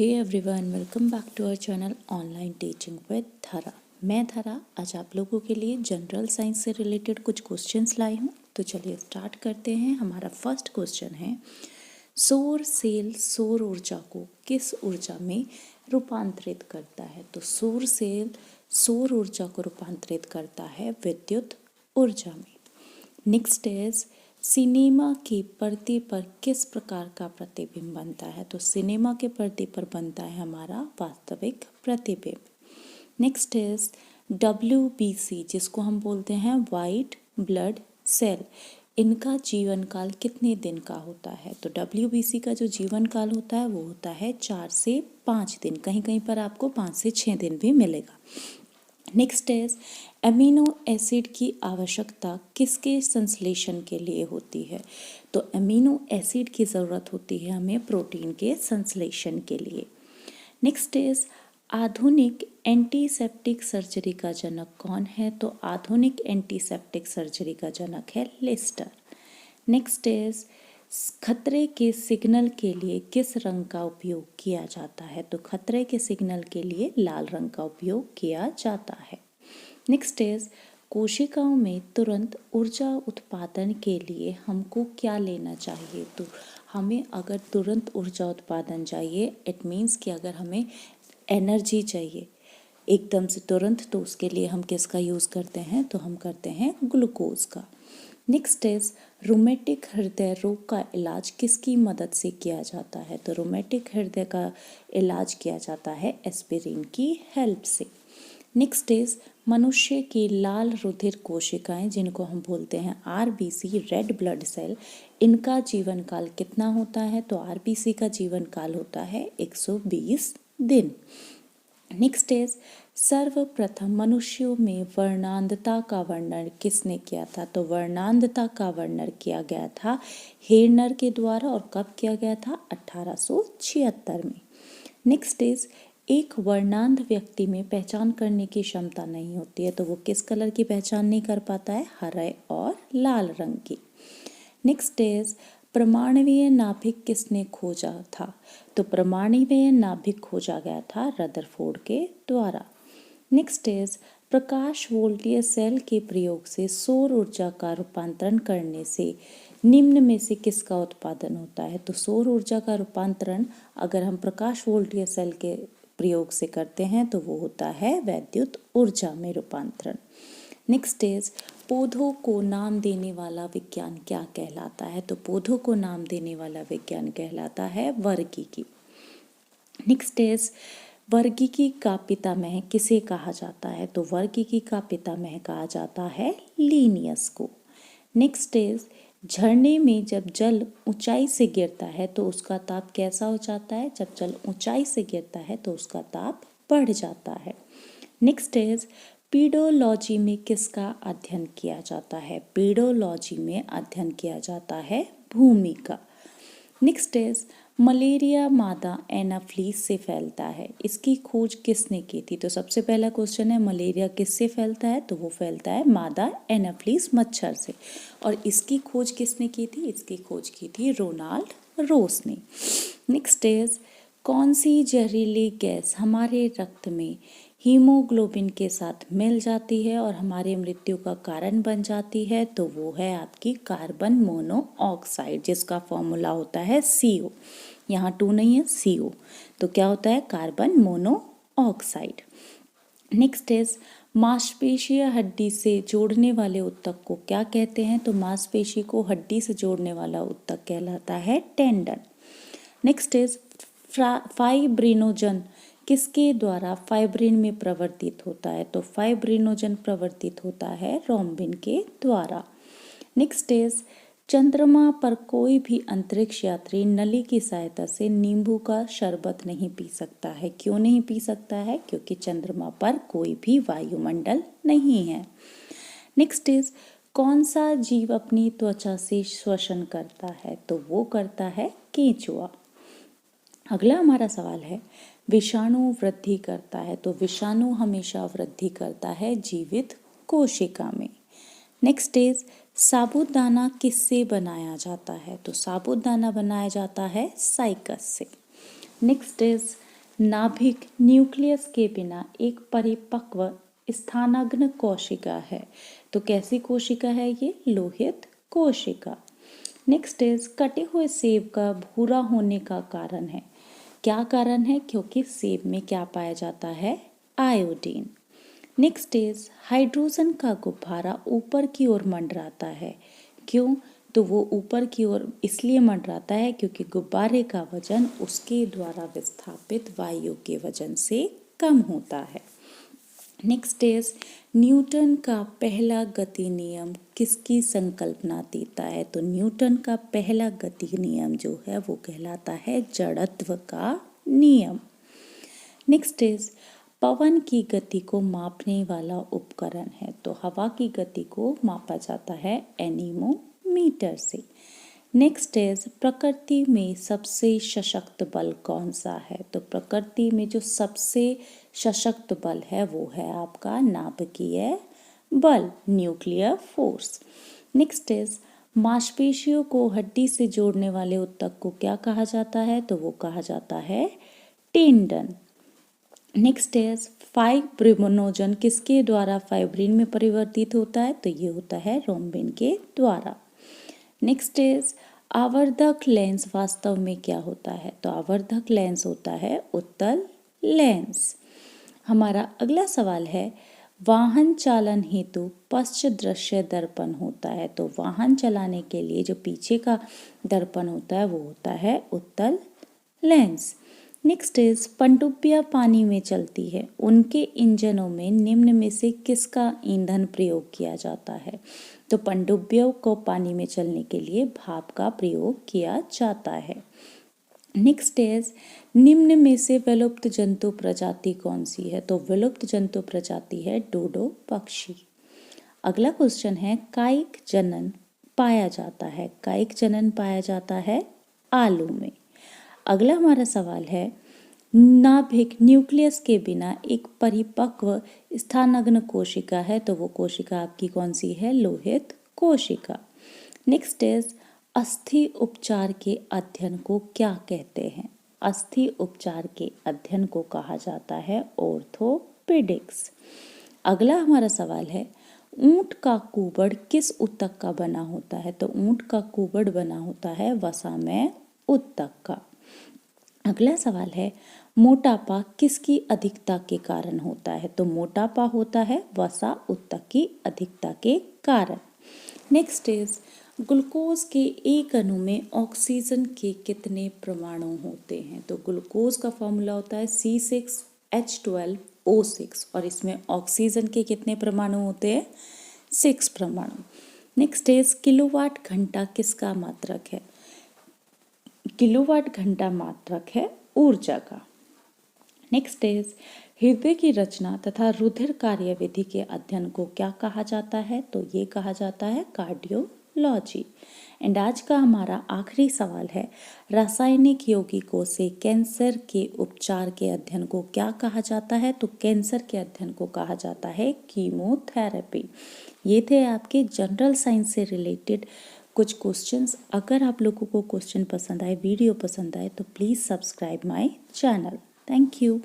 Hey everyone, welcome back to our channel online teaching with Dhara. मैं धरा आज आप लोगों के लिए जनरल साइंस से रिलेटेड कुछ क्वेश्चंस लाई हूँ। तो चलिए स्टार्ट करते हैं। हमारा फर्स्ट क्वेश्चन है, सौर सेल सौर ऊर्जा को किस ऊर्जा में रूपांतरित करता है? तो सौर सेल सौर ऊर्जा को रूपांतरित करता है विद्युत ऊर्जा में। नेक्स्ट इज, सिनेमा की पर्दे पर किस प्रकार का प्रतिबिंब बनता है? तो सिनेमा के पर्दे पर बनता है हमारा वास्तविक प्रतिबिंब। नेक्स्ट इज, WBC जिसको हम बोलते हैं वाइट ब्लड सेल, इनका जीवन काल कितने दिन का होता है? तो WBC का जो जीवन काल होता है वो होता है 4 से 5 दिन, कहीं कहीं पर आपको 5 से 6 दिन भी मिलेगा। नेक्स्ट इज, एमिनो एसिड की आवश्यकता किसके संश्लेषण के लिए होती है? तो एमिनो एसिड की ज़रूरत होती है हमें प्रोटीन के संश्लेषण के लिए। नेक्स्ट इज, आधुनिक एंटीसेप्टिक सर्जरी का जनक कौन है? तो आधुनिक एंटीसेप्टिक सर्जरी का जनक है लिस्टर। नेक्स्ट इज, खतरे के सिग्नल के लिए किस रंग का उपयोग किया जाता है? तो खतरे के सिग्नल के लिए लाल रंग का उपयोग किया जाता है। नेक्स्ट इज, कोशिकाओं में तुरंत ऊर्जा उत्पादन के लिए हमको क्या लेना चाहिए? तो हमें अगर तुरंत ऊर्जा उत्पादन चाहिए, इट मीन्स कि अगर हमें एनर्जी चाहिए एकदम से तुरंत, तो उसके लिए हम किसका यूज़ करते हैं? तो हम करते हैं ग्लूकोज का। नेक्स्ट इज, रोमेटिक हृदय रोग का इलाज किसकी मदद से किया जाता है? तो रोमेटिक हृदय का इलाज किया जाता है एस्पिरिन की हेल्प से। नेक्स्ट इज, मनुष्य की लाल रुधिर कोशिकाएं जिनको हम बोलते हैं RBC रेड ब्लड सेल, इनका जीवन काल कितना होता है? तो RBC का जीवन काल होता है 120 दिन। नेक्स्ट इज, सर्वप्रथम मनुष्यों में वर्णांधता का वर्णन किसने किया था? तो वर्णांधता का वर्णन किया गया था हेरनर के द्वारा। और कब किया गया था? 1876 में। नेक्स्ट इज, एक वर्णांध व्यक्ति में पहचान करने की क्षमता नहीं होती है, तो वो किस कलर की पहचान नहीं कर पाता है? हरे और लाल रंग की। नेक्स्ट इज, परमाणवीय नाभिक किसने खोजा था? तो परमाणवीय नाभिक खोजा गया था रदरफोर्ड के द्वारा। नेक्स्ट इज, प्रकाश वोल्टीय सेल के प्रयोग से सौर ऊर्जा का रूपांतरण करने से निम्न में से किसका उत्पादन होता है? तो सौर ऊर्जा का रूपांतरण अगर हम प्रकाश वोल्टीय सेल के प्रयोग से करते हैं तो वो होता है वैद्युत ऊर्जा में रूपांतरण। नेक्स्ट इज, पौधों को नाम देने वाला विज्ञान क्या कहलाता है? तो पौधों को नाम देने वाला विज्ञान कहलाता है वर्गीकी। नेक्स्ट इज, वर्गीकी का पितामह किसे कहा जाता है? तो वर्गीकी का पितामह कहा जाता है लीनियस को। नेक्स्ट इज, झरने में जब जल ऊंचाई से गिरता है तो उसका ताप कैसा हो जाता है? जब जल ऊंचाई से गिरता है तो उसका ताप बढ़ जाता है। नेक्स्ट इज, पीडोलॉजी में किसका अध्ययन किया जाता है? पीडोलॉजी में अध्ययन किया जाता है भूमि का। नेक्स्ट इज, मलेरिया मादा एनाफ्लीस से फैलता है, इसकी खोज किसने की थी? तो सबसे पहला क्वेश्चन है, मलेरिया किससे फैलता है? तो वो फैलता है मादा एनाफ्लीस मच्छर से। और इसकी खोज किसने की थी? इसकी खोज की थी रोनाल्ड रोस ने। नेक्स्ट इज, कौन सी जहरीली गैस हमारे रक्त में हीमोग्लोबिन के साथ मिल जाती है और हमारी मृत्यु का कारण बन जाती है? तो वो है आपकी कार्बन मोनोऑक्साइड, जिसका फॉर्मूला होता है CO। यहाँ 2 नहीं है, CO। तो क्या होता है? Carbon monoxide. नेक्स्ट इज, मांसपेशीय हड्डी से जोड़ने वाले ऊतक को क्या कहते हैं? तो मांसपेशी को हड्डी से जोड़ने वाला ऊतक कहलाता है टेंडन। नेक्स्ट इज, फाइब्रिनोजन किसके द्वारा फाइब्रिन में प्रवर्तित होता है? तो फाइब्रिनोजन प्रवर्तित होता है रोम्बिन के द्वारा। नेक्स्ट इज, चंद्रमा पर कोई भी अंतरिक्ष यात्री नली की सहायता से नींबू का शरबत नहीं पी सकता है। क्यों नहीं पी सकता है? क्योंकि चंद्रमा पर कोई भी वायुमंडल नहीं है। नेक्स्ट इज, कौन सा जीव अपनी त्वचा से श्वसन करता है? तो वो करता है केंचुआ। अगला हमारा सवाल है, विषाणु वृद्धि करता है। तो विषाणु हमेशा वृद्धि करता है जीवित कोशिका में। नेक्स्ट इज, साबूदाना किससे बनाया जाता है? तो साबूदाना बनाया जाता है साइकस से। नेक्स्ट इज, नाभिक न्यूक्लियस के बिना एक परिपक्व स्थानाग्न कोशिका है। तो कैसी कोशिका है ये? लोहित कोशिका। नेक्स्ट इज कटे हुए सेब का भूरा होने का कारण है। क्या कारण है? क्योंकि सेब में क्या पाया जाता है? आयोडीन। नेक्स्ट इज हाइड्रोजन का गुब्बारा ऊपर की ओर मंडराता है। क्यों? तो वो ऊपर की ओर इसलिए मंडराता है क्योंकि गुब्बारे का वजन उसके द्वारा विस्थापित वायु के वजन से कम होता है। नेक्स्ट इज न्यूटन का पहला गति नियम किसकी संकल्पना देता है? तो न्यूटन का पहला गति नियम जो है वो कहलाता है जड़त्व का नियम। नेक्स्ट इज पवन की गति को मापने वाला उपकरण है। तो हवा की गति को मापा जाता है एनीमोमीटर से। नेक्स्ट इज प्रकृति में सबसे सशक्त बल कौन सा है? तो प्रकृति में जो सबसे सशक्त बल है वो है आपका नाभिकीय बल, न्यूक्लियर फोर्स। नेक्स्ट इज मांसपेशियों को हड्डी से जोड़ने वाले ऊतक को क्या कहा जाता है? तो वो कहा जाता है टेंडन। नेक्स्ट इज फाइब्रिनोजन किसके द्वारा फाइब्रिन में परिवर्तित होता है? तो ये होता है रोम्बिन के द्वारा। नेक्स्ट इज आवर्धक लेंस वास्तव में क्या होता है? तो आवर्धक लेंस होता है उत्तल लेंस। हमारा अगला सवाल है वाहन चालन हेतु पश्च दृश्य दर्पण होता है। तो वाहन चलाने के लिए जो पीछे का दर्पण होता है वो होता है उत्तल लेंस। नेक्स्ट इज पनडुब्बियां पानी में चलती है, उनके इंजनों में निम्न में से किसका ईंधन प्रयोग किया जाता है? तो पनडुब्बियों को पानी में चलने के लिए भाप का प्रयोग किया जाता है। नेक्स्ट इज निम्न में से विलुप्त जंतु प्रजाति कौन सी है? तो विलुप्त जंतु प्रजाति है डोडो पक्षी। अगला क्वेश्चन है कायिक जनन पाया जाता है। कायिक जनन पाया जाता है आलू में। अगला हमारा सवाल है नाभिक न्यूक्लियस के बिना एक परिपक्व स्थानाग्न कोशिका है। तो वो कोशिका आपकी कौन सी है? लोहित कोशिका। नेक्स्ट इज अस्थि उपचार के अध्ययन को क्या कहते हैं? अस्थि उपचार के अध्ययन को कहा जाता है ऑर्थोपेडिक्स। अगला हमारा सवाल है ऊंट का कुबड़ किस ऊतक का बना होता है? तो ऊंट का कुबड़ बना होता है वसामय ऊतक का। अगला सवाल है मोटापा किसकी अधिकता के कारण होता है? तो मोटापा होता है वसा ऊतक की अधिकता के कारण। नेक्स्ट इज ग्लूकोज के एक अणु में ऑक्सीजन के कितने परमाणु होते हैं? तो ग्लूकोज का फॉर्मूला होता है C6H12O6 और इसमें ऑक्सीजन के कितने परमाणु होते हैं? 6 परमाणु। नेक्स्ट इज किलोवाट घंटा किसका मात्रक है? किलोवाट घंटा मात्रक है ऊर्जा का। नेक्स्ट इज हृदय की रचना तथा रुधिर कार्यविधि के अध्ययन को क्या कहा जाता है? तो ये कहा जाता है कार्डियोलॉजी। एंड आज का हमारा आखिरी सवाल है रासायनिक यौगिकों से कैंसर के उपचार के अध्ययन को क्या कहा जाता है? तो कैंसर के अध्ययन को कहा जाता है कीमोथेरेपी। ये थे आपके जनरल साइंस से रिलेटेड कुछ क्वेश्चंस। अगर आप लोगों को क्वेश्चन पसंद आए, वीडियो पसंद आए तो please subscribe my channel. Thank you.